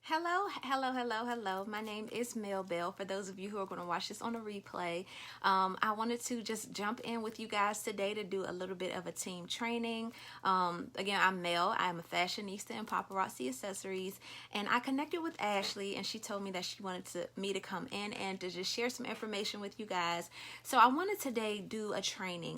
Hello. My name is Mel Bel. For those of you who are going to watch this on a replay, I wanted to just jump in with you guys today to do a little bit of a team training. Again, I'm Mel. I'm a fashionista in Paparazzi Accessories, and I connected with Ashley, and she told me that she wanted me to come in and to just share some information with you guys. So I wanted today do a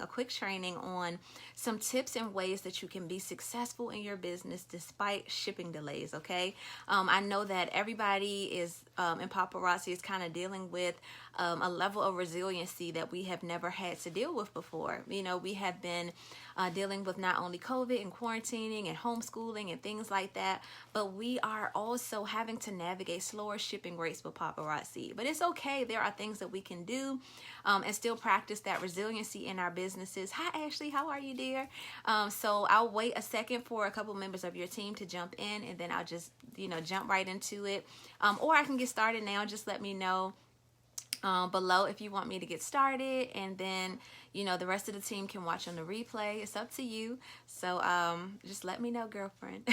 quick training on some tips and ways that you can be successful in your business despite shipping delays. Okay, I know that everybody is in paparazzi is kind of dealing with a level of resiliency that we have never had to deal with before. You know, we have been dealing with not only COVID and quarantining and homeschooling and things like that, but we are also having to navigate slower shipping rates with paparazzi. But it's okay. There are things that we can do and still practice that resiliency in our businesses. Hi, Ashley. How are you, dear? So I'll wait a second for a couple members of your team to jump in, and then I'll just, jump right into it. Or I can get started now. Just let me know below if you want me to get started, and then the rest of the team can watch on the replay. It's up to you. So just let me know, girlfriend.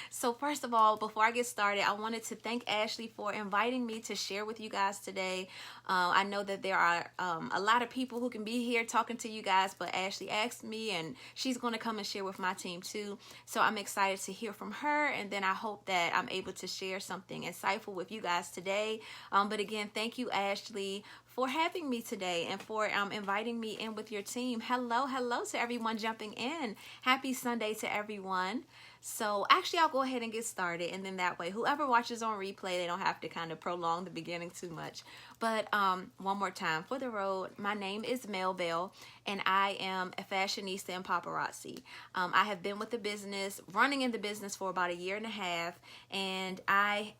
So first of all, before I get started, I wanted to thank Ashley for inviting me to share with you guys today. I know that there are a lot of people who can be here talking to you guys, but Ashley asked me, and she's going to come and share with my team too. So I'm excited to hear from her, and then I hope that I'm able to share something insightful with you guys today. But again, thank you, Ashley, for having me today and for inviting me in with your team. Hello to everyone jumping in. Happy Sunday to everyone. So actually, I'll go ahead and get started, and then that way, whoever watches on replay, they don't have to kind of prolong the beginning too much. But one more time for the road, my name is Mel Bel, and I am a fashionista in paparazzi. I have been with the business, running in the business for about 1.5 years, and I,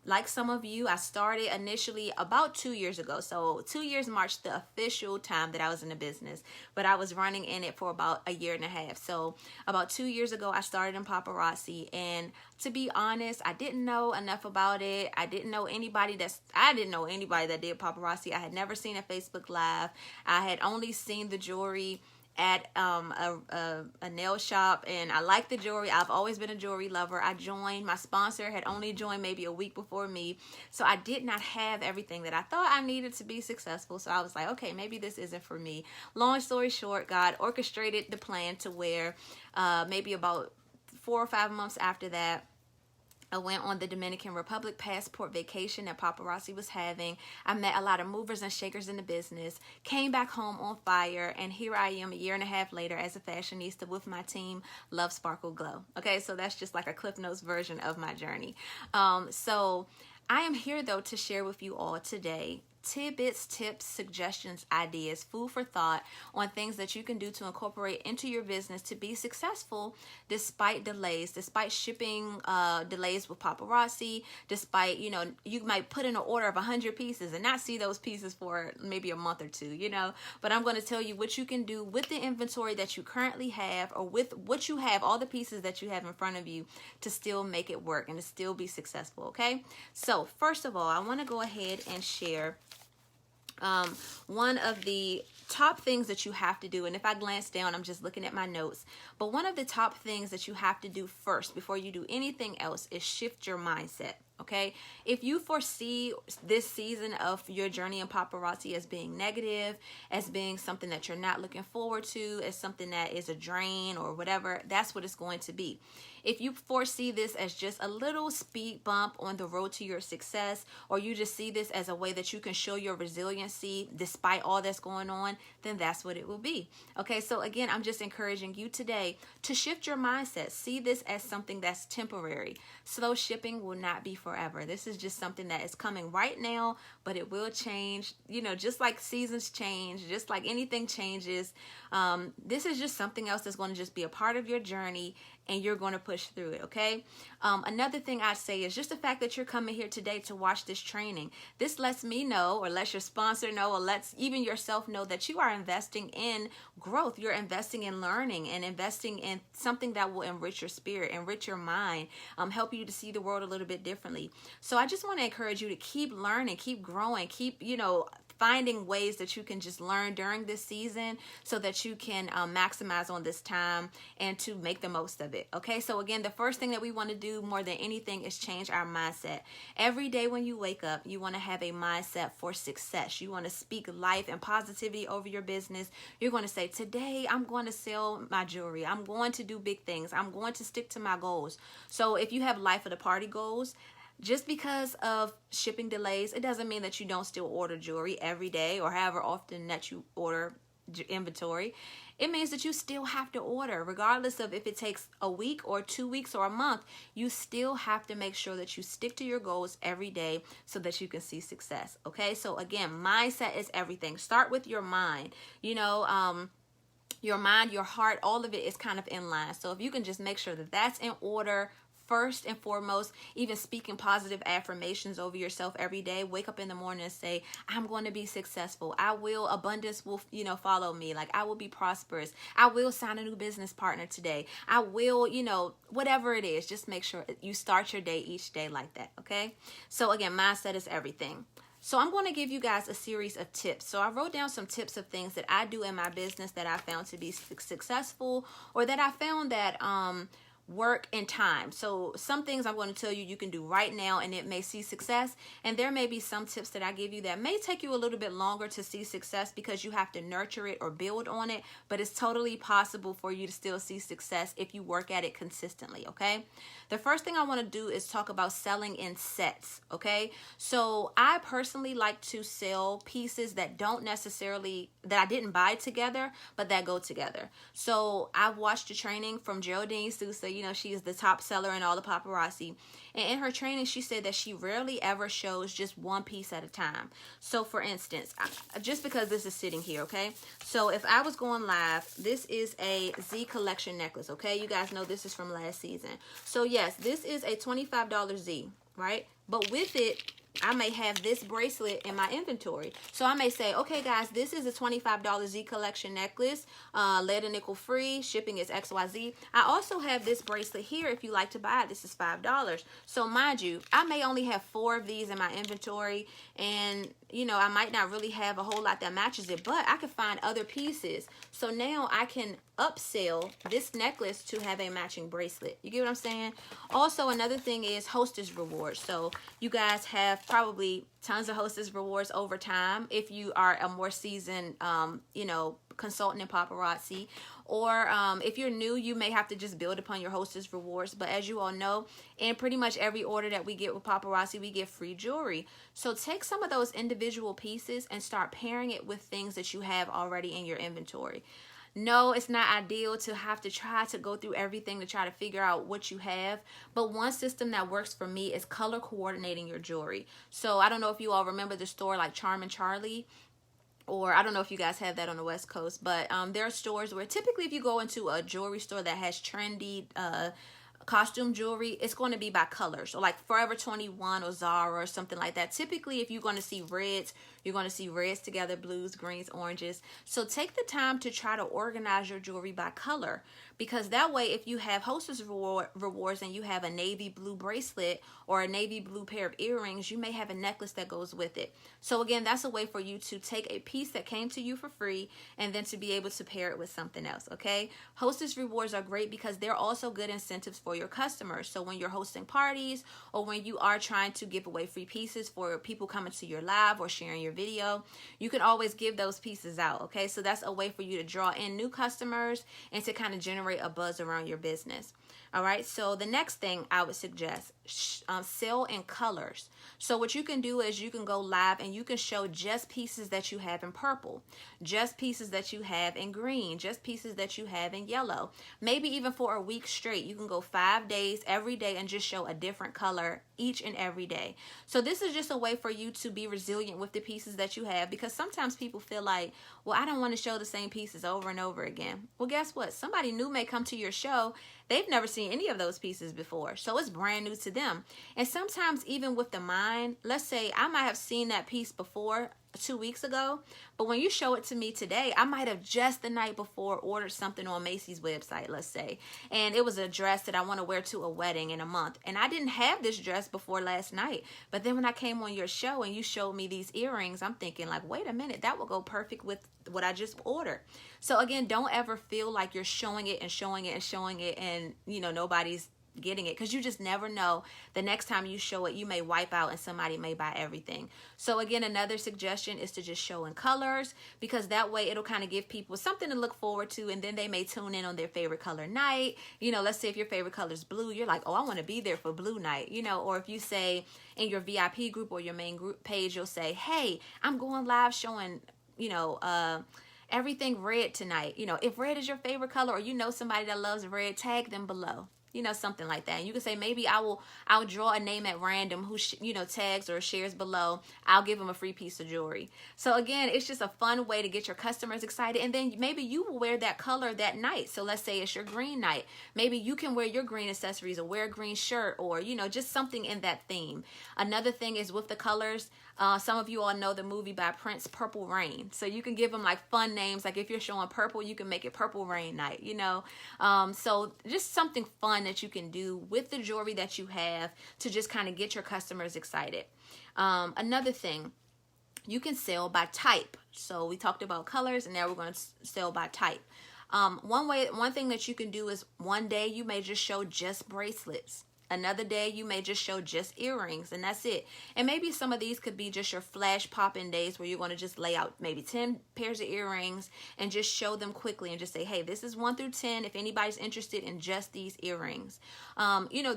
like some of you, I started initially about 2 years ago. So 2 years marked the official time that I was in the business, but I was running in it for about 1.5 years. So about 2 years ago, I started in paparazzi, and to be honest, I didn't know enough about it. I didn't know anybody that did paparazzi. I had never seen a Facebook Live. I had only seen the jewelry at a nail shop, and I liked the jewelry. I've always been a jewelry lover. I joined. My sponsor had only joined maybe a week before me, so I did not have everything that I thought I needed to be successful. So I was like, okay, maybe this isn't for me. Long story short, God orchestrated the plan to where maybe about 4 or 5 months after that, I went on the Dominican Republic passport vacation that paparazzi was having. I met a lot of movers and shakers in the business, came back home on fire, and here I am 1.5 years later as a fashionista with my team, Love Sparkle Glow. Okay, so that's just like a Cliff Notes version of my journey. So I am here though to share with you all today tidbits, tips, suggestions, ideas, food for thought on things that you can do to incorporate into your business to be successful despite delays, despite shipping delays with paparazzi, despite, you might put in an order of 100 pieces and not see those pieces for maybe a month or two, but I'm going to tell you what you can do with the inventory that you currently have, or with what you have, all the pieces that you have in front of you, to still make it work and to still be successful. Okay, so first of all, I want to go ahead and share one of the top things that you have to do, and if I glance down, I'm just looking at my notes, but one of the top things that you have to do first before you do anything else is shift your mindset. Okay, if you foresee this season of your journey in paparazzi as being negative, as being something that you're not looking forward to, as something that is a drain or whatever, that's what it's going to be. If you foresee this as just a little speed bump on the road to your success, or you just see this as a way that you can show your resiliency despite all that's going on, then that's what it will be. Okay, so again, I'm just encouraging you today to shift your mindset. See this as something that's temporary. Slow shipping will not be forever. This is just something that is coming right now, but it will change. Just like seasons change, just like anything changes, this is just something else that's going to just be a part of your journey, and you're going to push through it. Okay. Another thing I'd say is just the fact that you're coming here today to watch this training. This lets me know, or lets your sponsor know, or lets even yourself know that you are investing in growth. You're investing in learning and investing in something that will enrich your spirit, enrich your mind, help you to see the world a little bit differently. So I just want to encourage you to keep learning, keep growing, keep, finding ways that you can just learn during this season so that you can maximize on this time and to make the most of it. Okay, so again, the first thing that we want to do more than anything is change our mindset. Every day when you wake up, you want to have a mindset for success. You want to speak life and positivity over your business. You're going to say, today I'm going to sell my jewelry. I'm going to do big things. I'm going to stick to my goals. So if you have life of the party goals, just because of shipping delays, it doesn't mean that you don't still order jewelry every day or however often that you order inventory. It means that you still have to order, regardless of if it takes a week or 2 weeks or a month. You still have to make sure that you stick to your goals every day so that you can see success. Okay, so again, mindset is everything. Start with your mind. You know, your mind, your heart, all of it is kind of in line. So if you can just make sure that that's in order first and foremost, even speaking positive affirmations over yourself every day. Wake up in the morning and say, I'm going to be successful. Abundance will, follow me. Like, I will be prosperous. I will sign a new business partner today. I will, whatever it is, just make sure you start your day each day like that. Okay. So again, mindset is everything. So I'm going to give you guys a series of tips. So I wrote down some tips of things that I do in my business that I found to be successful, or that I found that, work and time. So some things I'm going to tell you you can do right now and it may see success, and there may be some tips that I give you that may take you a little bit longer to see success because you have to nurture it or build on it, but it's totally possible for you to still see success if you work at it consistently. Okay, the first thing I want to do is talk about selling in sets. Okay, so I personally like to sell pieces that I didn't buy together, but that go together. So I've watched a training from Geraldine Sousa. She is the top seller in all the paparazzi. And in her training, she said that she rarely ever shows just one piece at a time. So for instance, just because this is sitting here, okay? So if I was going live, this is a Z collection necklace, okay? You guys know this is from last season. So yes, this is a $25 Z, right? But with it, I may have this bracelet in my inventory. So I may say, okay guys, this is a $25 Z collection necklace, lead and nickel free, shipping is XYZ. I also have this bracelet here if you like to buy it. This is $5. So mind you, I may only have 4 of these in my inventory, and I might not really have a whole lot that matches it, but I can find other pieces. So now I can upsell this necklace to have a matching bracelet. You get what I'm saying? Also, another thing is Hostess Rewards. So you guys have probably tons of Hostess Rewards over time if you are a more seasoned, consultant in paparazzi. Or if you're new, you may have to just build upon your Hostess Rewards. But as you all know, in pretty much every order that we get with paparazzi, we get free jewelry. So take some of those individual pieces and start pairing it with things that you have already in your inventory. No, it's not ideal to have to try to go through everything to try to figure out what you have. But one system that works for me is color coordinating your jewelry. So I don't know if you all remember the store like Charm and Charlie, or I don't know if you guys have that on the West Coast, but there are stores where typically if you go into a jewelry store that has trendy costume jewelry, it's going to be by color. So like Forever 21 or Zara or something like that. Typically, if you're going to see reds, you're going to see reds together, blues, greens, oranges. So take the time to try to organize your jewelry by color, because that way, if you have Hostess Rewards and you have a navy blue bracelet or a navy blue pair of earrings, you may have a necklace that goes with it. So again, that's a way for you to take a piece that came to you for free and then to be able to pair it with something else, okay? Hostess Rewards are great because they're also good incentives for your customers. So when you're hosting parties or when you are trying to give away free pieces for people coming to your live or sharing your video, you can always give those pieces out, okay? So that's a way for you to draw in new customers and to kind of generate a buzz around your business. All right, so the next thing I would suggest, sell in colors. So what you can do is you can go live and you can show just pieces that you have in purple, just pieces that you have in green, just pieces that you have in yellow. Maybe even for a week straight, you can go 5 days every day and just show a different color each and every day. So this is just a way for you to be resilient with the pieces that you have, because sometimes people feel like, well, I don't want to show the same pieces over and over again. Well, guess what? Somebody new may come to your show. They've never seen any of those pieces before, so it's brand new to them. And sometimes even with the mind, let's say I might have seen that piece before, 2 weeks ago, but when you show it to me today, I might have just the night before ordered something on Macy's website, let's say, and it was a dress that I want to wear to a wedding in a month, and I didn't have this dress before last night, but then when I came on your show and you showed me these earrings, I'm thinking like, wait a minute, that will go perfect with what I just ordered. So again, don't ever feel like you're showing it and showing it and showing it and nobody's getting it, because you just never know. The next time you show it, you may wipe out and somebody may buy everything. So again, another suggestion is to just show in colors, because that way it'll kind of give people something to look forward to, and then they may tune in on their favorite color night. Let's say if your favorite color is blue, you're like, oh, I want to be there for blue night, or if you say in your VIP group or your main group page, you'll say, hey, I'm going live showing everything red tonight. If red is your favorite color, or somebody that loves red, tag them below. Something like that. And you can say, maybe I'll draw a name at random who tags or shares below. I'll give them a free piece of jewelry. So again, it's just a fun way to get your customers excited. And then maybe you will wear that color that night. So let's say it's your green night. Maybe you can wear your green accessories or wear a green shirt, or just something in that theme. Another thing is with the colors. Some of you all know the movie by Prince, Purple Rain. So you can give them like fun names. Like if you're showing purple, you can make it Purple Rain Night, So just something fun that you can do with the jewelry that you have to just kind of get your customers excited. Another thing, you can sell by type. So we talked about colors, and now we're going to sell by type. One thing that you can do is one day you may just show just bracelets. Another day you may just show just earrings, and that's it. And maybe some of these could be just your flash pop-in days where you're going to just lay out maybe 10 pairs of earrings and just show them quickly and just say, hey, this is 1 through 10 if anybody's interested in just these earrings.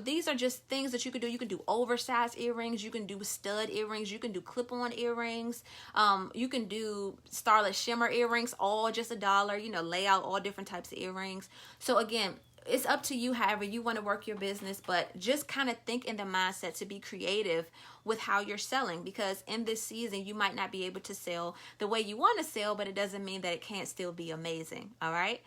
These are just things that you can do. You can do oversized earrings. You can do stud earrings. You can do clip-on earrings. You can do starlit shimmer earrings, all just $1. Lay out all different types of earrings. So again, it's up to you however you want to work your business, but just kind of think in the mindset to be creative with how you're selling, because in this season you might not be able to sell the way you want to sell, but it doesn't mean that it can't still be amazing. All right.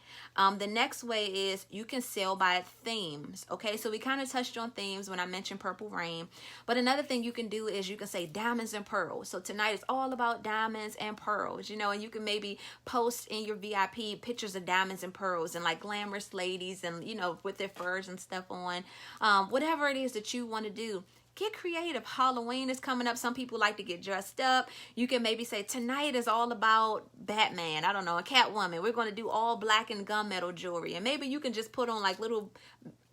The next way is you can sell by themes. Okay, so we kind of touched on themes when I mentioned Purple Rain, but another thing you can do is you can say diamonds and pearls. So tonight is all about diamonds and pearls, and you can maybe post in your VIP pictures of diamonds and pearls and like glamorous ladies and with their furs and stuff on. Whatever it is that you want to do, get creative. Halloween is coming up. Some people like to get dressed up. You can maybe say tonight is all about Batman. I don't know, a Catwoman. We're going to do all black and gunmetal jewelry. And maybe you can just put on like little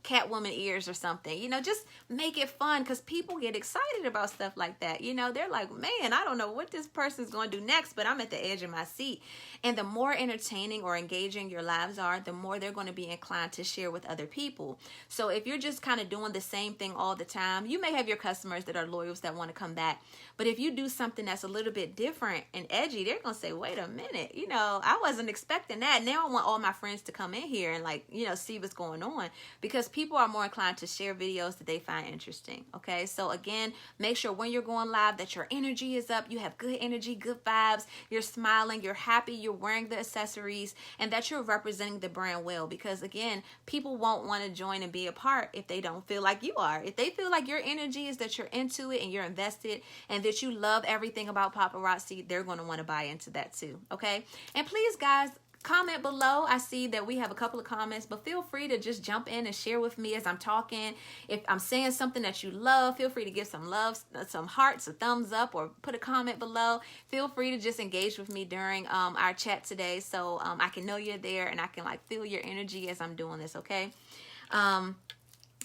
Catwoman ears or something, just make it fun, because people get excited about stuff like that. They're like, man, I don't know what this person's going to do next, but I'm at the edge of my seat. And the more entertaining or engaging your lives are, the more they're going to be inclined to share with other people. So if you're just kind of doing the same thing all the time, you may have your customers that are loyals that want to come back. But if you do something that's a little bit different and edgy, they're going to say, wait a minute, I wasn't expecting that. Now I want all my friends to come in here and see what's going on, because people are more inclined to share videos that they find interesting. Okay, so again, make sure when you're going live that your energy is up, you have good energy, good vibes, you're smiling, you're happy, you're wearing the accessories, and that you're representing the brand well, because again, people won't want to join and be a part if they don't feel like you are. If they feel like your energy is that you're into it and you're invested and that you love everything about paparazzi, they're going to want to buy into that too. Okay, and please guys, comment below. I see that we have a couple of comments, but feel free to just jump in and share with me as I'm talking. If I'm saying something that you love, feel free to give some love, some hearts, a thumbs up, or put a comment below. Feel free to just engage with me during our chat today, so I can know you're there and I can feel your energy as I'm doing this. Okay.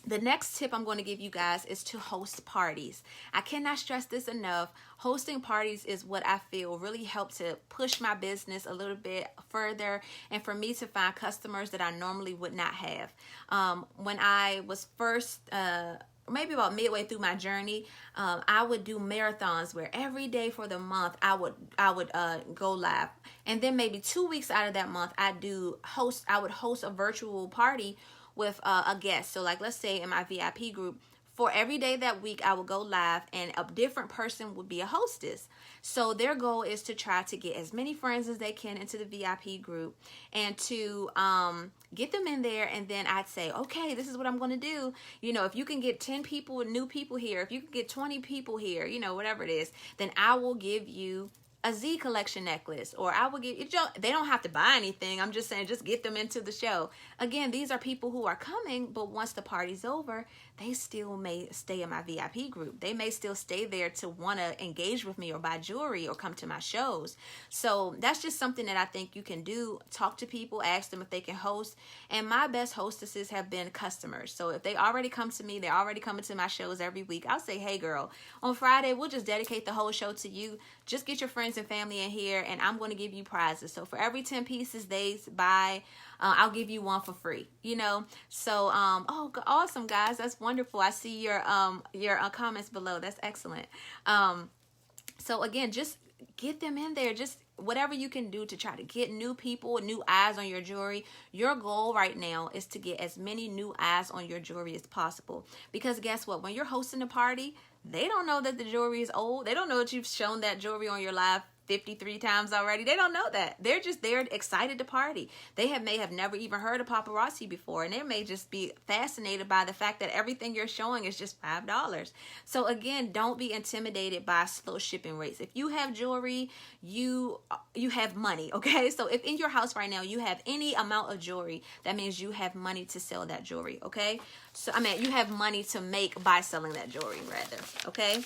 The next tip I'm going to give you guys is to host parties. I cannot stress this enough. Hosting parties is what I feel really helped to push my business a little bit further, and for me to find customers that I normally would not have. When I was first maybe about midway through my journey, I would do marathons where every day for the month I would go live, and then maybe 2 weeks out of that month I would host a virtual party with a guest. So let's say in my VIP group, for every day that week I would go live and a different person would be a hostess. So their goal is to try to get as many friends as they can into the VIP group and to get them in there. And then I'd say, okay, this is what I'm going to do. If you can get 10 people, new people here, if you can get 20 people here, whatever it is, then I will give you a Z collection necklace, or I will give you, they don't have to buy anything. I'm just saying, just get them into the show. Again, these are people who are coming, but once the party's over, they still may stay in my VIP group. They may still stay there to want to engage with me or buy jewelry or come to my shows. So that's just something that I think you can do. Talk to people, ask them if they can host. And my best hostesses have been customers. So if they already come to me, they're already coming to my shows every week, I'll say, hey girl, on Friday, we'll just dedicate the whole show to you. Just get your friends and family in here, and I'm going to give you prizes. So for every 10 pieces they buy, I'll give you one for free, you know. So oh, awesome, guys, that's wonderful. I see your comments below. That's excellent. So again, just get them in there. Just whatever you can do to try to get new people, new eyes on your jewelry. Your goal right now is to get as many new eyes on your jewelry as possible, because guess what, when you're hosting a party, they don't know that the jewelry is old. They don't know that you've shown that jewelry on your live 53 times already. They don't know that. They're just there excited to party. They may have never even heard of paparazzi before, and they may just be fascinated by the fact that everything you're showing is just $5. So again, don't be intimidated by slow shipping rates. If you have jewelry, you have money, okay? So if in your house right now you have any amount of jewelry, that means you have money to sell that jewelry, okay? So I mean, you have money to make by selling that jewelry, rather, okay?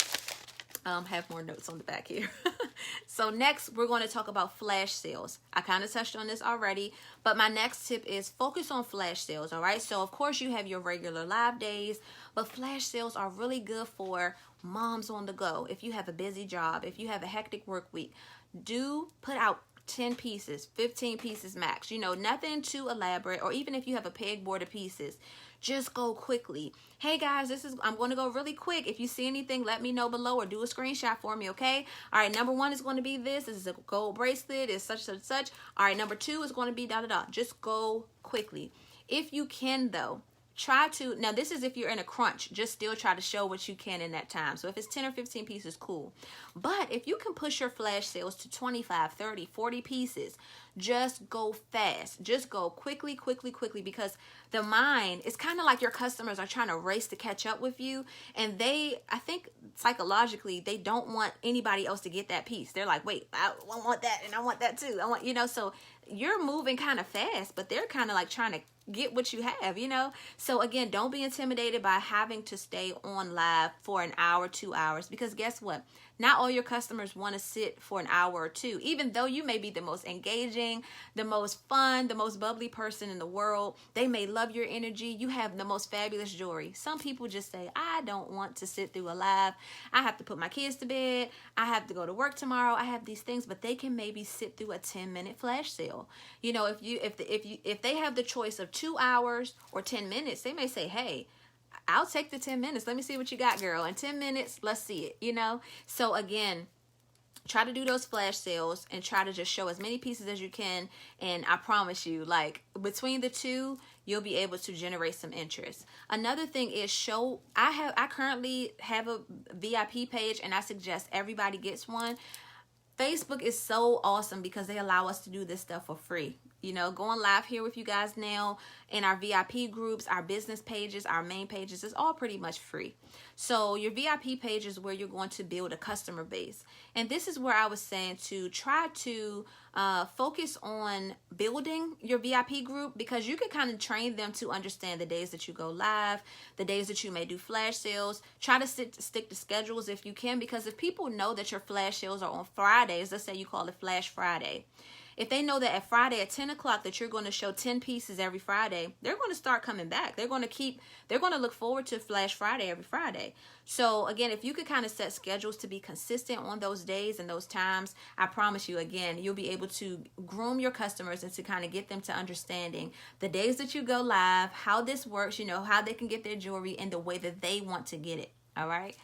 Have more notes on the back here. So next, we're going to talk about flash sales. I kind of touched on this already, but my next tip is focus on flash sales, all right? So of course you have your regular live days, but flash sales are really good for moms on the go. If you have a busy job, if you have a hectic work week, do put out 10 pieces, 15 pieces max, you know, nothing too elaborate. Or even if you have a pegboard of pieces, just go quickly. Hey guys, I'm going to go really quick. If you see anything, let me know below or do a screenshot for me, okay? All right, number one is going to be this. This is a gold bracelet. It's such, such, such. All right, number two is going to be da, da, da. Just go quickly. If you can, though, try to, now this is if you're in a crunch, just still try to show what you can in that time. So if it's 10 or 15 pieces, cool. But if you can push your flash sales to 25, 30, 40 pieces, just go fast. Just go quickly, quickly, quickly, because the mind, it's kind of like your customers are trying to race to catch up with you. And I think psychologically, they don't want anybody else to get that piece. They're like, wait, I want that and I want that too. I want, you know, so you're moving kind of fast, but they're kind of like trying to get what you have, you know. So again, don't be intimidated by having to stay on live for an hour, 2 hours, because guess what? Not all your customers want to sit for an hour or two, even though you may be the most engaging, the most fun, the most bubbly person in the world. They may love your energy. You have the most fabulous jewelry. Some people just say, I don't want to sit through a live. I have to put my kids to bed. I have to go to work tomorrow. I have these things, but they can maybe sit through a 10-minute flash sale. You know, if they have the choice of 2 hours or 10 minutes, they may say, hey, I'll take the 10 minutes. Let me see what you got, girl. In 10 minutes, let's see it, you know? So again, try to do those flash sales and try to just show as many pieces as you can. And I promise you, like, between the two, you'll be able to generate some interest. Another thing is I currently have a VIP page, and I suggest everybody gets one. Facebook is so awesome because they allow us to do this stuff for free. You know, going live here with you guys now in our VIP groups, our business pages, our main pages, is all pretty much free. So your VIP page is where you're going to build a customer base. And this is where I was saying to try to focus on building your VIP group, because you can kind of train them to understand the days that you go live, the days that you may do flash sales. Try to stick to schedules if you can, because if people know that your flash sales are on Fridays, let's say you call it Flash Friday. If they know that at Friday at 10 o'clock that you're going to show 10 pieces every Friday, they're going to start coming back. They're going to look forward to Flash Friday every Friday. So again, if you could kind of set schedules to be consistent on those days and those times, I promise you, again, you'll be able to groom your customers and to kind of get them to understanding the days that you go live, how this works, you know, how they can get their jewelry and the way that they want to get it. All right.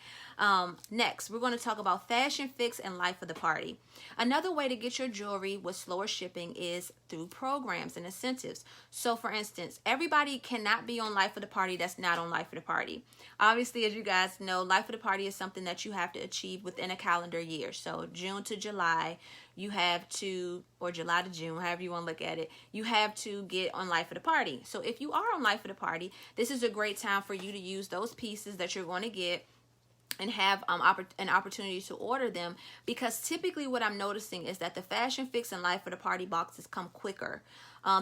Next, we're going to talk about fashion fix and life of the party. Another way to get your jewelry with slower shipping is through programs and incentives. So for instance, everybody cannot be on life of the party that's not on life of the party. Obviously, as you guys know, life of the party is something that you have to achieve within a calendar year. So June to July, you have to, or July to June, however you want to look at it, you have to get on life of the party. So if you are on life of the party, this is a great time for you to use those pieces that you're going to get and have an opportunity to order them, because typically what I'm noticing is that the Fashion Fix and Life of the Party boxes come quicker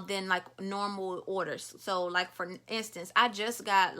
than like normal orders. So like for instance, I just got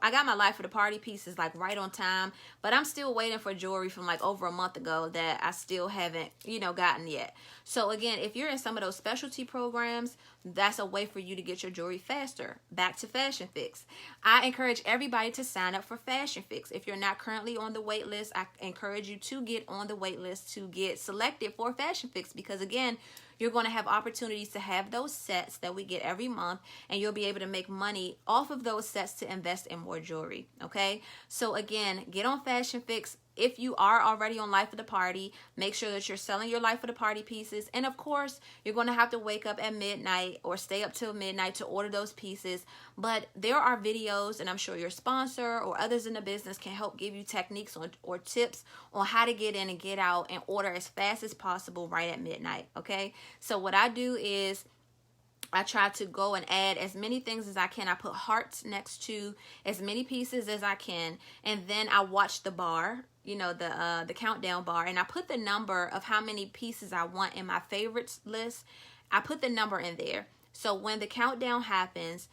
I got my Life of the Party pieces like right on time, but I'm still waiting for jewelry from like over a month ago that I still haven't, you know, gotten yet. So again, if you're in some of those specialty programs, that's a way for you to get your jewelry faster. Back to Fashion Fix. I encourage everybody to sign up for Fashion Fix. If you're not currently on the wait list, I encourage you to get on the wait list to get selected for Fashion Fix, because again, you're going to have opportunities to have those sets that we get every month, and you'll be able to make money off of those sets to invest in more jewelry. Okay, so again, get on Fashion Fix. If you are already on Life of the Party, make sure that you're selling your Life of the Party pieces. And of course, you're going to have to wake up at midnight or stay up till midnight to order those pieces. But there are videos, and I'm sure your sponsor or others in the business can help give you techniques or tips on how to get in and get out and order as fast as possible right at midnight. Okay, so what I do is I try to go and add as many things as I can. I put hearts next to as many pieces as I can, and then I watch the bar, you know, the countdown bar, and I put the number of how many pieces I want in my favorites list. I put the number in there. So when the countdown happens,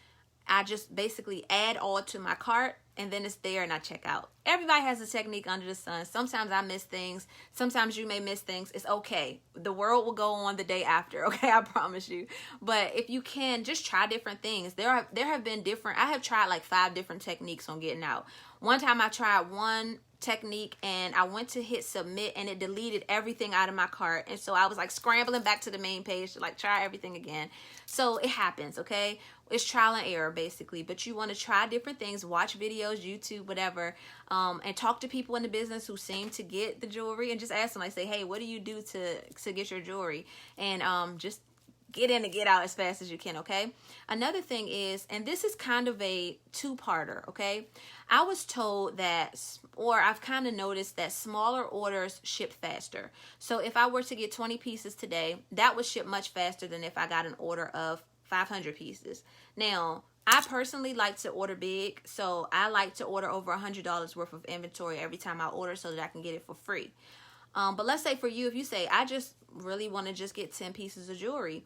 I just basically add all to my cart, and then it's there and I check out. Everybody has a technique under the sun. Sometimes I miss things. Sometimes you may miss things. It's okay. The world will go on the day after, okay? I promise you. But if you can, just try different things. There have been different, I have tried like 5 different techniques on getting out. One time I tried one technique and I went to hit submit and it deleted everything out of my cart, and so I was like scrambling back to the main page to like try everything again. So it happens, okay? It's trial and error basically, but you want to try different things, watch videos, YouTube, whatever, and talk to people in the business who seem to get the jewelry, and just ask them, like, say, hey, what do you do to get your jewelry? And just get in and get out as fast as you can, okay? Another thing is, and this is kind of a two-parter, okay? I was told that, or I've kind of noticed that smaller orders ship faster. So if I were to get 20 pieces today, that would ship much faster than if I got an order of 500 pieces. Now, I personally like to order big, so I like to order over $100 worth of inventory every time I order so that I can get it for free. But let's say for you, if you say, I just really want to just get 10 pieces of jewelry,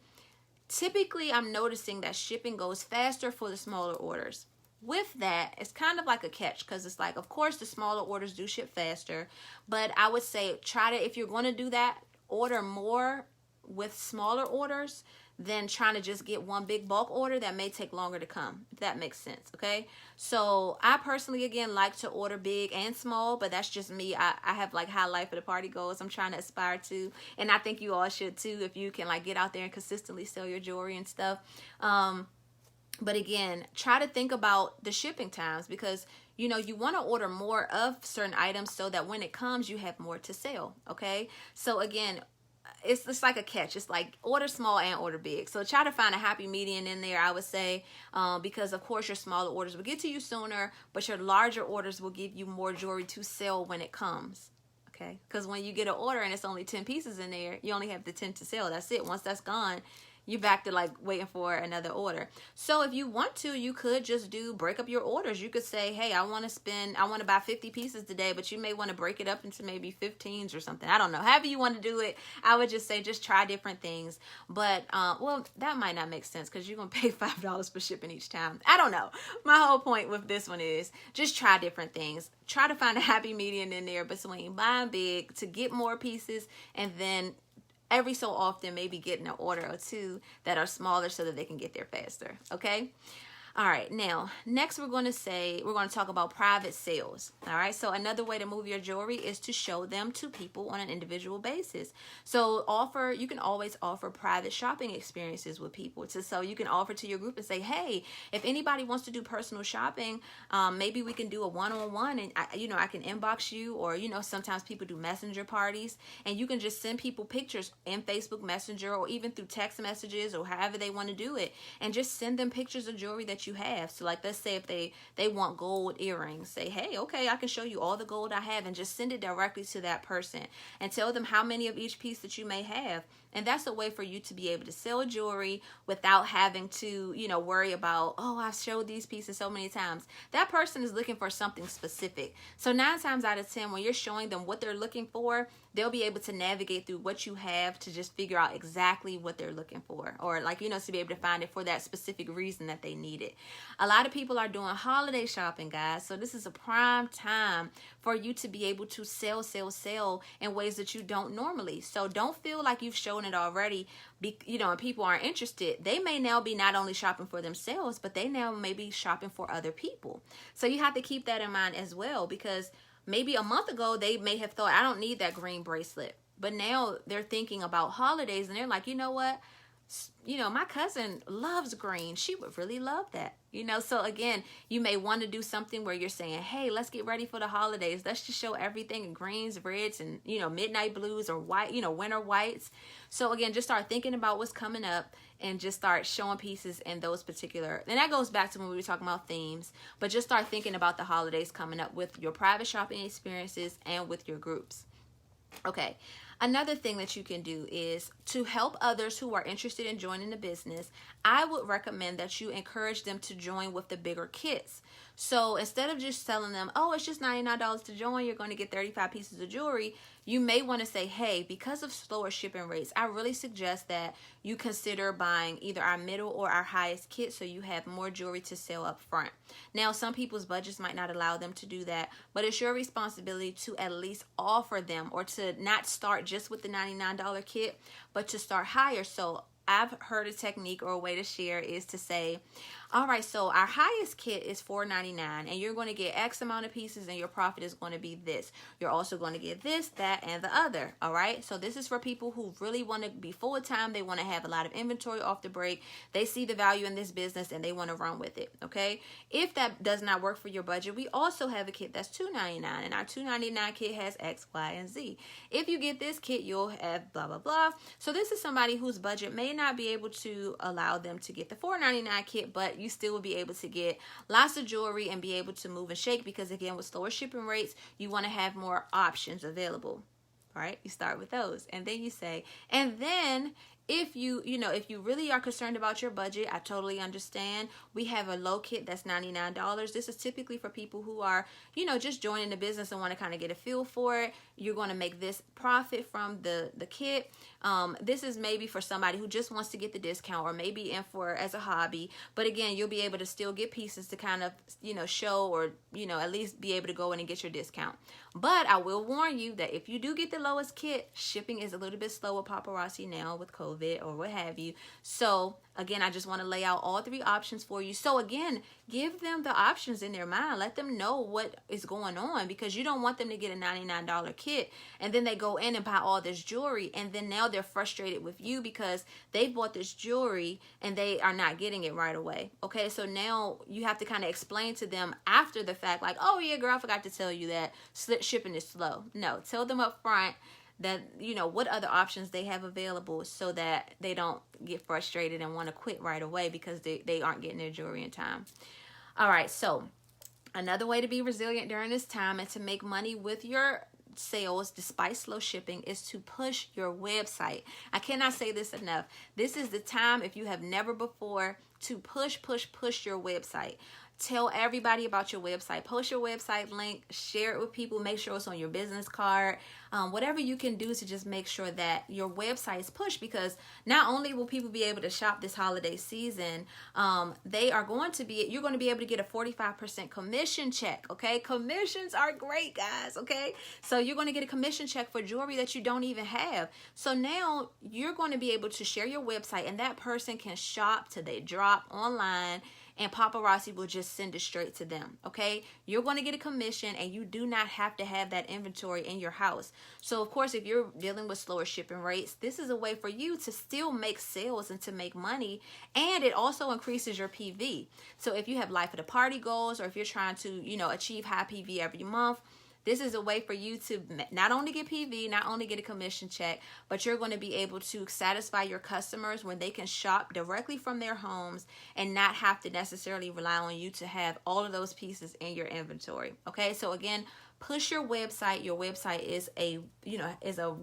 typically I'm noticing that shipping goes faster for the smaller orders. With that, it's kind of like a catch, because it's like, of course, the smaller orders do ship faster, but I would say try to, if you're going to do that, order more with smaller orders than trying to just get one big bulk order that may take longer to come, if that makes sense, okay? So I personally, again, like to order big and small, but that's just me. I have like high Life of the Party goals I'm trying to aspire to, and I think you all should too, if you can like get out there and consistently sell your jewelry and stuff. But again, try to think about the shipping times, because you know, you want to order more of certain items so that when it comes, you have more to sell, okay? So again, it's like a catch. It's like order small and order big. So try to find a happy median in there, I would say, because of course your smaller orders will get to you sooner, but your larger orders will give you more jewelry to sell when it comes. Okay, because when you get an order and it's only 10 pieces in there, you only have the 10 to sell. That's it. Once that's gone, you're back to like waiting for another order. So if you want to, you could just break up your orders. You could say, hey, I want to buy 50 pieces today, but you may want to break it up into maybe 15s or something. I don't know. However you want to do it, I would just say just try different things. But, well, that might not make sense because you're going to pay $5 for shipping each time. I don't know. My whole point with this one is just try different things. Try to find a happy median in there between buying big to get more pieces, and then every so often maybe getting an order or two that are smaller so that they can get there faster, okay? All right, now, next we're going to talk about private sales, all right? So another way to move your jewelry is to show them to people on an individual basis. So you can always offer private shopping experiences with people. So you can offer to your group and say, hey, if anybody wants to do personal shopping, maybe we can do a one-on-one, and I can inbox you, or, sometimes people do messenger parties, and you can just send people pictures in Facebook Messenger or even through text messages or however they want to do it, and just send them pictures of jewelry that that you have. So like, let's say if they want gold earrings, say, hey, okay, I can show you all the gold I have, and just send it directly to that person and tell them how many of each piece that you may have. And that's a way for you to be able to sell jewelry without having to, you know, worry about, oh, I've showed these pieces so many times. That person is looking for something specific. So 9 times out of 10, when you're showing them what they're looking for, they'll be able to navigate through what you have to just figure out exactly what they're looking for, or like, you know, to be able to find it for that specific reason that they need it. A lot of people are doing holiday shopping, guys. So this is a prime time for you to be able to sell in ways that you don't normally. So don't feel like you've shown it already, you know, and people aren't interested. They may now be not only shopping for themselves, but they now may be shopping for other people. So you have to keep that in mind as well, because maybe a month ago, they may have thought, I don't need that green bracelet. But now they're thinking about holidays, and they're like, you know what? You know, my cousin loves green. She would really love that. You know, so again, you may want to do something where you're saying, hey, let's get ready for the holidays. Let's just show everything in greens, reds, and, you know, midnight blues, or white, you know, winter whites. So again, just start thinking about what's coming up and just start showing pieces in those particular, and that goes back to when we were talking about themes, but just start thinking about the holidays coming up with your private shopping experiences and with your groups. Okay. Another thing that you can do is to help others who are interested in joining the business. I would recommend that you encourage them to join with the bigger kits. So instead of just telling them, oh, it's just $99 to join, you're going to get 35 pieces of jewelry, you may want to say, hey, because of slower shipping rates, I really suggest that you consider buying either our middle or our highest kit so you have more jewelry to sell up front. Now, some people's budgets might not allow them to do that, but it's your responsibility to at least offer them, or to not start just with the $99 kit, but to start higher. So I've heard a technique, or a way to share, is to say, all right, so our highest kit is $4.99, and you're going to get X amount of pieces, and your profit is going to be this. You're also going to get this, that, and the other. All right, so this is for people who really want to be full time. They want to have a lot of inventory off the break. They see the value in this business, and they want to run with it. Okay, if that does not work for your budget, we also have a kit that's $2.99, and our $2.99 kit has X, Y, and Z. If you get this kit, you'll have blah blah blah. So this is somebody whose budget may not be able to allow them to get the $4.99 kit, but you still will be able to get lots of jewelry and be able to move and shake, because again, with slower shipping rates, you want to have more options available. All right, you start with those, and then you say, and then if you really are concerned about your budget, I totally understand. We have a low kit that's $99. This is typically for people who are, you know, just joining the business and want to kind of get a feel for it. You're going to make this profit from the kit. This is maybe for somebody who just wants to get the discount, or maybe in for as a hobby. But again, you'll be able to still get pieces to kind of, you know, show, or, you know, at least be able to go in and get your discount. But I will warn you that if you do get the lowest kit, shipping is a little bit slow with Paparazzi now with COVID or what have you. So again, I just want to lay out all 3 options for you. So again, give them the options in their mind. Let them know what is going on, because you don't want them to get a $99 kit and then they go in and buy all this jewelry, and then now they're frustrated with you because they bought this jewelry and they are not getting it right away. Okay, so now you have to kind of explain to them after the fact, like, oh yeah, girl, I forgot to tell you that shipping is slow. No, tell them up front that, you know, what other options they have available, so that they don't get frustrated and want to quit right away because they aren't getting their jewelry in time. All right, so another way to be resilient during this time and to make money with your sales despite slow shipping is to push your website. I cannot say this enough. This is the time, if you have never before, to push your website. Tell everybody about your website. Post your website link. Share it with people. Make sure it's on your business card. Whatever you can do to just make sure that your website is pushed, because not only will people be able to shop this holiday season, you're going to be able to get a 45% commission check. Okay, commissions are great, guys. Okay, so you're going to get a commission check for jewelry that you don't even have. So now you're going to be able to share your website, and that person can shop till they drop online, and Paparazzi will just send it straight to them. Okay, you're going to get a commission, and you do not have to have that inventory in your house. So of course, if you're dealing with slower shipping rates, this is a way for you to still make sales and to make money, and it also increases your PV. So if you have life of the party goals, or if you're trying to, you know, achieve high PV every month, This is a way for you to not only get PV, not only get a commission check, but you're going to be able to satisfy your customers when they can shop directly from their homes and not have to necessarily rely on you to have all of those pieces in your inventory. Okay, so again, push your website. Your website is a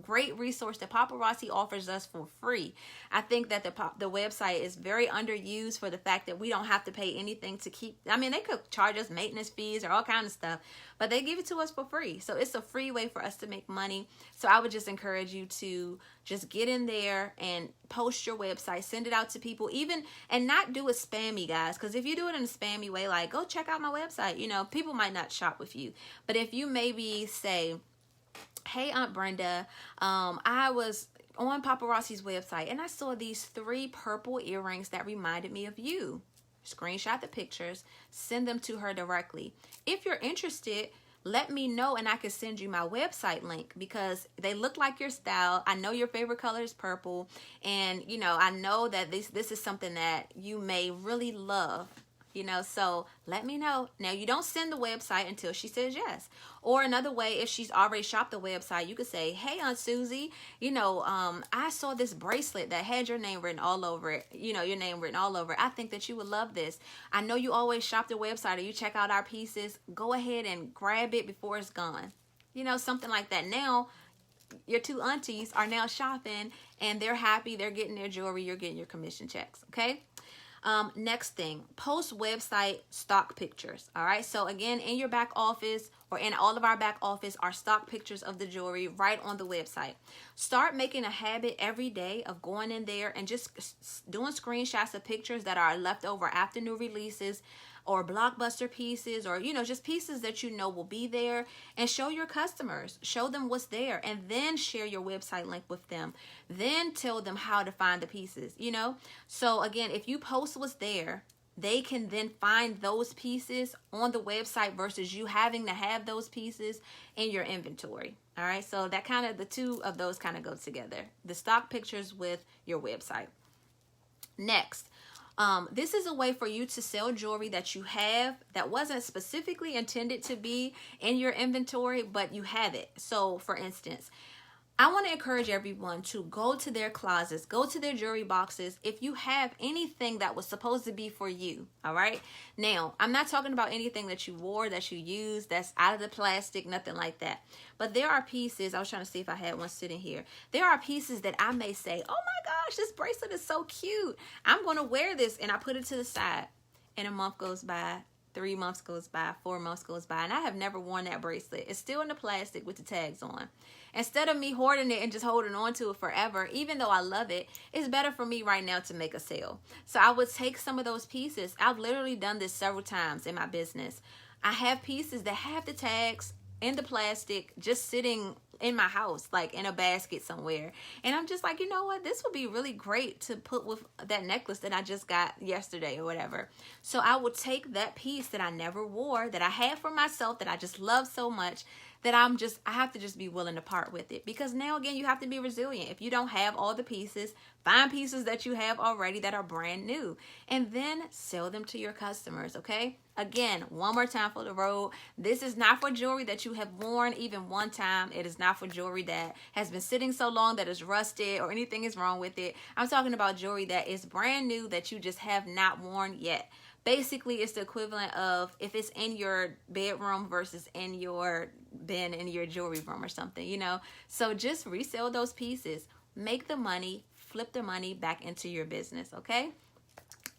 great resource that Paparazzi offers us for free. I think that the website is very underused for the fact that we don't have to pay anything to keep. I mean, they could charge us maintenance fees or all kinds of stuff, but they give it to us for free. So it's a free way for us to make money. So I would just encourage you to just get in there and post your website, send it out to people, even, and not do it spammy, guys. Because if you do it in a spammy way, like, go check out my website, you know, people might not shop with you. But if you maybe say, hey, Aunt Brenda, I was on Paparazzi's website and I saw these 3 purple earrings that reminded me of you. Screenshot the pictures, send them to her directly. If you're interested, let me know and I can send you my website link, because they look like your style. I know your favorite color is purple, and you know, I know that this is something that you may really love, you know, so let me know. Now, you don't send the website until she says yes. Or another way, if she's already shopped the website, you could say, hey, Aunt Susie, you know, I saw this bracelet that had your name written all over it, you know, your name written all over it. I think that you would love this. I know you always shop the website or you check out our pieces. Go ahead and grab it before it's gone. You know, something like that. Now, your 2 aunties are now shopping and they're happy. They're getting their jewelry. You're getting your commission checks. Okay. Next thing, post website stock pictures. All right. So again, in your back office, or in all of our back office, are stock pictures of the jewelry right on the website. Start making a habit every day of going in there and just doing screenshots of pictures that are left over after new releases, or blockbuster pieces, or, you know, just pieces that you know will be there, and show your customers, show them what's there, and then share your website link with them. Then tell them how to find the pieces, you know? So again, if you post what's there, they can then find those pieces on the website versus you having to have those pieces in your inventory. All right. So that kind of, the 2 of those kind of go together, the stock pictures with your website. Next, this is a way for you to sell jewelry that you have that wasn't specifically intended to be in your inventory, but you have it. So for instance, I want to encourage everyone to go to their closets, go to their jewelry boxes if you have anything that was supposed to be for you. All right. Now, I'm not talking about anything that you wore, that you used, that's out of the plastic, nothing like that. But there are pieces, I was trying to see if I had one sitting here. There are pieces that I may say, oh my gosh, this bracelet is so cute. I'm going to wear this, and I put it to the side, and a month goes by. 3 months goes by, 4 months goes by, and I have never worn that bracelet. It's still in the plastic with the tags on. Instead of me hoarding it and just holding on to it forever, even though I love it, it's better for me right now to make a sale. So I would take some of those pieces. I've literally done this several times in my business. I have pieces that have the tags in the plastic just sitting in my house, like in a basket somewhere. And I'm just like, you know what? This would be really great to put with that necklace that I just got yesterday or whatever. So I would take that piece that I never wore, that I had for myself, that I just love so much, that I have to just be willing to part with it. Because now, again, you have to be resilient. If you don't have all the pieces, find pieces that you have already that are brand new, and then sell them to your customers, okay? Again, one more time for the road. This is not for jewelry that you have worn even one time. It is not for jewelry that has been sitting so long that is rusted or anything is wrong with it. I'm talking about jewelry that is brand new that you just have not worn yet. Basically, it's the equivalent of if it's in your bedroom versus in your bin in your jewelry room or something, you know? So just resell those pieces, make the money, flip the money back into your business, okay?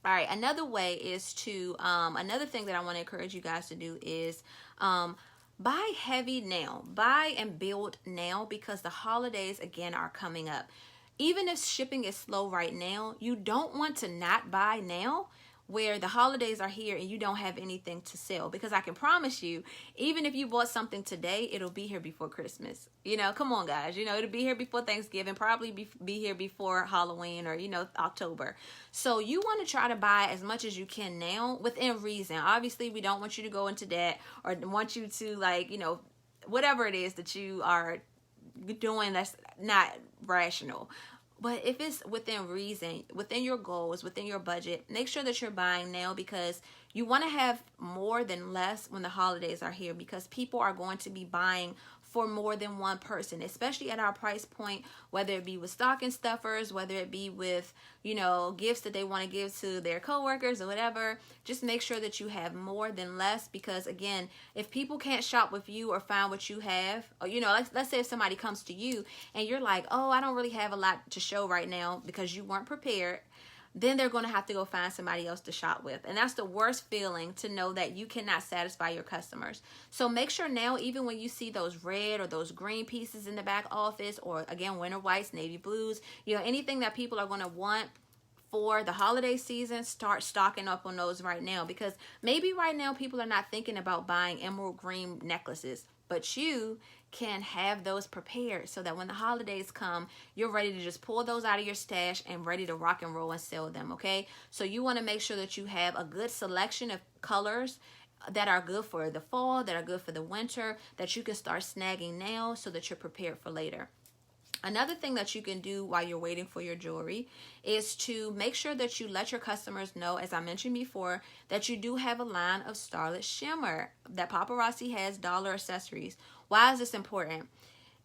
All right, another way is to, another thing that I want to encourage you guys to do is buy heavy now. Buy and build now, because the holidays, again, are coming up. Even if shipping is slow right now, you don't want to not buy now, where the holidays are here and you don't have anything to sell. Because I can promise you, even if you bought something today, it'll be here before Christmas. You know, come on, guys. You know, it'll be here before Thanksgiving, probably be here before Halloween or, you know, October. So you want to try to buy as much as you can now within reason. Obviously, we don't want you to go into debt or want you to, like, you know, whatever it is that you are doing that's not rational. But if it's within reason, within your goals, within your budget, make sure that you're buying now, because you want to have more than less when the holidays are here, because people are going to be buying for more than one person, especially at our price point, whether it be with stocking stuffers, whether it be with, you know, gifts that they want to give to their coworkers or whatever. Just make sure that you have more than less, because again, if people can't shop with you or find what you have, or, you know, let's say if somebody comes to you and you're like, oh, I don't really have a lot to show right now, because you weren't prepared, then they're going to have to go find somebody else to shop with. And that's the worst feeling, to know that you cannot satisfy your customers. So make sure now, even when you see those red or those green pieces in the back office, or again, winter whites, navy blues, you know, anything that people are going to want for the holiday season, start stocking up on those right now. Because maybe right now people are not thinking about buying emerald green necklaces, but you can have those prepared so that when the holidays come, you're ready to just pull those out of your stash and ready to rock and roll and sell them, okay? So you want to make sure that you have a good selection of colors that are good for the fall, that are good for the winter, that you can start snagging now so that you're prepared for later. Another thing that you can do while you're waiting for your jewelry is to make sure that you let your customers know, as I mentioned before, that you do have a line of starlit shimmer, that Paparazzi has dollar accessories. Why is this important?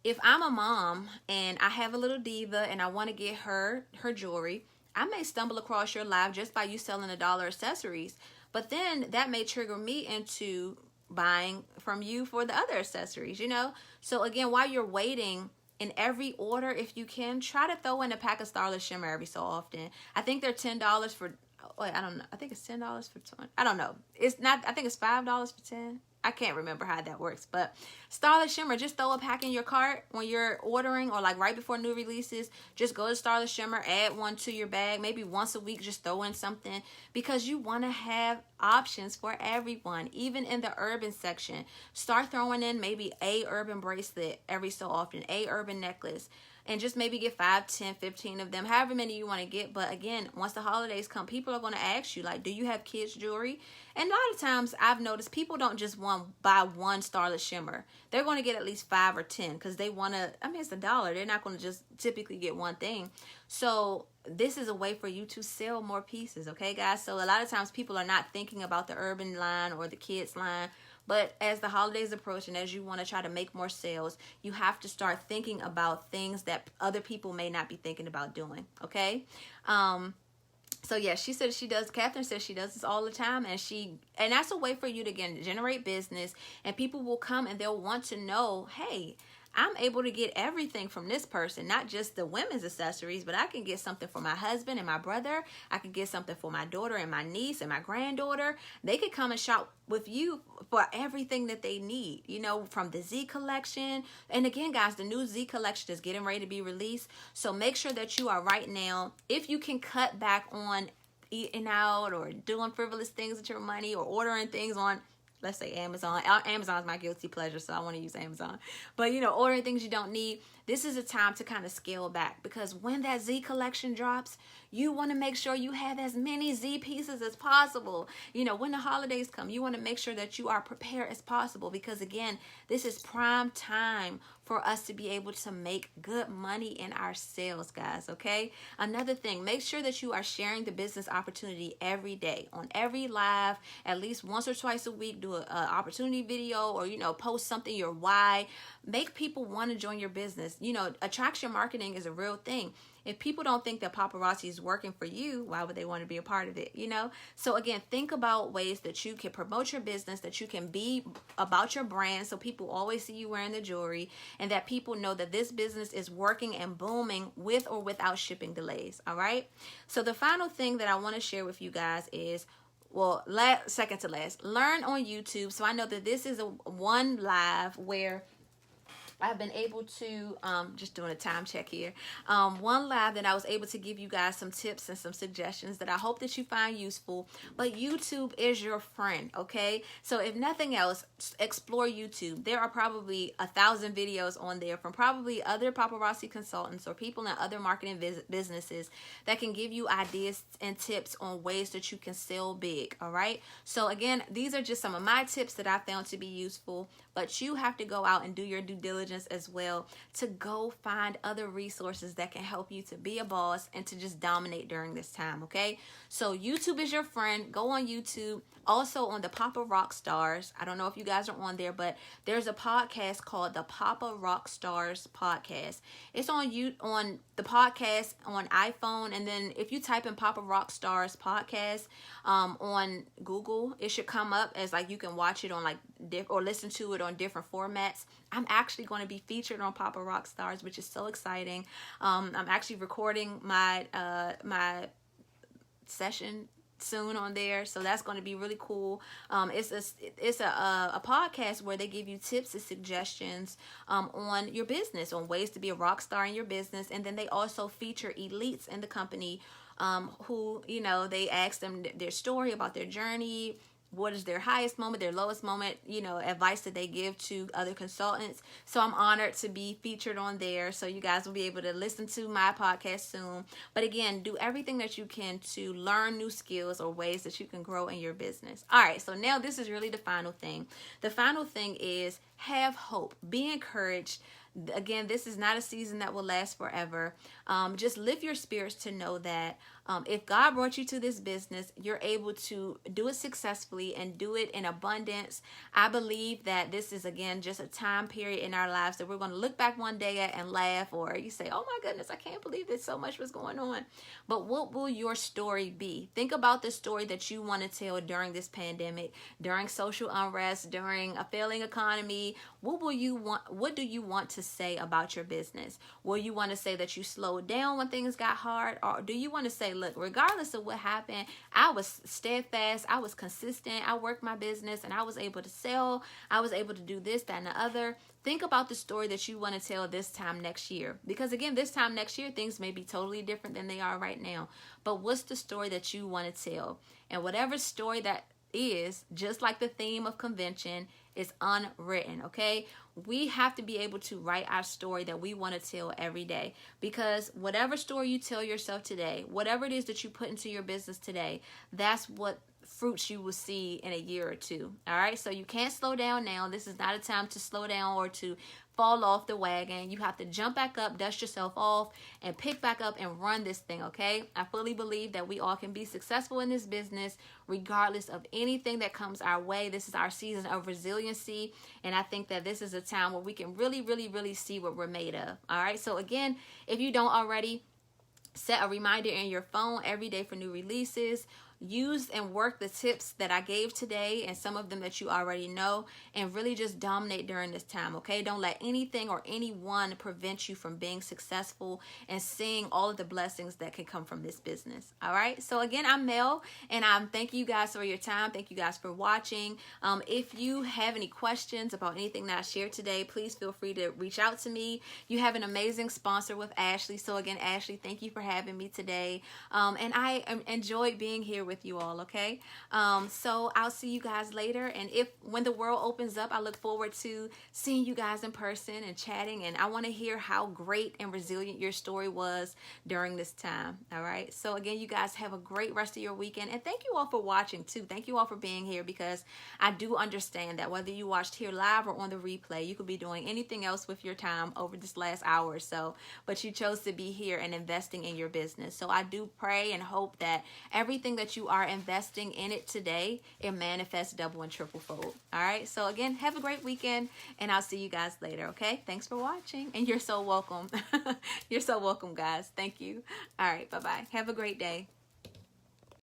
If I'm a mom and I have a little diva and I want to get her jewelry, I may stumble across your live just by you selling the dollar accessories. But then that may trigger me into buying from you for the other accessories, you know? So again, while you're waiting, in every order, if you can, try to throw in a pack of starlit shimmer every so often. I think they're $10 for, wait, I don't know. I think it's $10 for 20. I don't know. It's not, I think it's $5 for 10. I can't remember how that works, but starlit shimmer, just throw a pack in your cart when you're ordering, or like right before new releases. Just go to starlit shimmer, add one to your bag, maybe once a week, just throw in something, because you want to have options for everyone. Even in the urban section, start throwing in maybe a urban bracelet every so often, a urban necklace, and just maybe get 5, 10, 15 of them, however many you want to get. But again, once the holidays come, people are going to ask you, like, do you have kids jewelry? And a lot of times I've noticed people don't just want to buy one starlit shimmer. They're going to get at least 5 or 10, because they want to, I mean, it's $1. They're not going to just typically get one thing. So this is a way for you to sell more pieces, okay, guys? So a lot of times people are not thinking about the urban line or the kids line. But as the holidays approach, and as you want to try to make more sales, you have to start thinking about things that other people may not be thinking about doing, okay? So yeah, she said she does, Catherine says she does this all the time, and that's a way for you to, again, generate business, and people will come and they'll want to know, hey, I'm able to get everything from this person, not just the women's accessories, but I can get something for my husband and my brother. I can get something for my daughter and my niece and my granddaughter. They could come and shop with you for everything that they need, you know, from the Z collection. And again, guys, the new Z collection is getting ready to be released. So make sure that you are right now, if you can cut back on eating out or doing frivolous things with your money, or ordering things on, let's say, Amazon. Amazon is my guilty pleasure, so I want to use Amazon. But, you know, ordering things you don't need, this is a time to kind of scale back, because when that Z collection drops, you want to make sure you have as many Z pieces as possible. You know, when the holidays come, you want to make sure that you are prepared as possible, because again, this is prime time for us to be able to make good money in our sales, guys, okay? Another thing, make sure that you are sharing the business opportunity every day, on every live, at least once or twice a week. Do an opportunity video, or, you know, post something, your why. Make people want to join your business. You know, attraction marketing is a real thing. If people don't think that paparazzi is working for you, why would they want to be a part of it, you know? So again, think about ways that you can promote your business, that you can be about your brand, so people always see you wearing the jewelry, and that people know that this business is working and booming with or without shipping delays, all right? So the final thing that I want to share with you guys is, well, second to last, learn on YouTube. So I know that this is one live where I've been able to, just doing a time check here, one live that I was able to give you guys some tips and some suggestions that I hope that you find useful. But YouTube is your friend, okay? So if nothing else, explore YouTube. There are probably 1,000 videos on there from probably other paparazzi consultants or people in other marketing businesses that can give you ideas and tips on ways that you can sell big, all right? So again, these are just some of my tips that I found to be useful, but you have to go out and do your due diligence intelligence as well to go find other resources that can help you to be a boss and to just dominate during this time, okay? So YouTube is your friend. Go on YouTube. Also on the Papa Rock Stars. I don't know if you guys are on there, but there's a podcast called the Papa Rock Stars podcast. It's on the podcast on iPhone, and then if you type in Papa Rock Stars podcast on Google, it should come up as like you can watch it on like or listen to it on different formats. I'm actually going to be featured on Papa Rock Stars, which is so exciting. I'm actually recording my my session soon on there, so that's going to be really cool. It's a podcast where they give you tips and suggestions on your business, on ways to be a rock star in your business, and then they also feature elites in the company who, you know, they ask them their story about their journey. What is their highest moment, their lowest moment, you know, advice that they give to other consultants. So I'm honored to be featured on there. So you guys will be able to listen to my podcast soon. But again, do everything that you can to learn new skills or ways that you can grow in your business. All right, so now this is really the final thing. The final thing is have hope. Be encouraged. Again, this is not a season that will last forever. Just lift your spirits to know that if God brought you to this business, you're able to do it successfully and do it in abundance. I believe that this is, again, just a time period in our lives that we're going to look back one day at and laugh, or you say, oh my goodness, I can't believe that so much was going on. But what will your story be? Think about the story that you want to tell during this pandemic, during social unrest, during a failing economy. What do you want to say about your business? Will you want to say that you slowed down when things got hard? Or do you want to say, look, regardless of what happened, I was steadfast, I was consistent, I worked my business, and I was able to sell, I was able to do this, that, and the other. Think about the story that you want to tell this time next year. Because again, this time next year, things may be totally different than they are right now. But what's the story that you want to tell? And whatever story that is, just like the theme of convention, is unwritten, okay? We have to be able to write our story that we want to tell every day, because whatever story you tell yourself today, whatever it is that you put into your business today, that's what fruits you will see in a year or two. All right, so you can't slow down now. This is not a time to slow down or to fall off the wagon. You have to jump back up, dust yourself off, and pick back up and run this thing, okay? I fully believe that we all can be successful in this business regardless of anything that comes our way. This is our season of resiliency, and I think that this is a time where we can really, really, really see what we're made of. All right, so again, if you don't already, set a reminder in your phone every day for new releases. Use and work the tips that I gave today and some of them that you already know, and really just dominate during this time, okay? Don't let anything or anyone prevent you from being successful and seeing all of the blessings that can come from this business, all right? So again, I'm Mel, and I'm thanking you guys for your time. Thank you guys for watching. If you have any questions about anything that I shared today, please feel free to reach out to me. You have an amazing sponsor with Ashley. So again, Ashley, thank you for having me today. And I enjoyed being here with you all, okay? So I'll see you guys later, and when the world opens up, I look forward to seeing you guys in person and chatting, and I want to hear how great and resilient your story was during this time. All right, so again, you guys have a great rest of your weekend, and thank you all for watching too. Thank you all for being here, because I do understand that whether you watched here live or on the replay, you could be doing anything else with your time over this last hour or so, but you chose to be here and investing in your business. So I do pray and hope that everything that you are investing in it today, it manifests double and triple fold. All right, so again, have a great weekend, and I'll see you guys later, okay? Thanks for watching, and you're so welcome. You're so welcome, guys. Thank you. All right, bye-bye. Have a great day.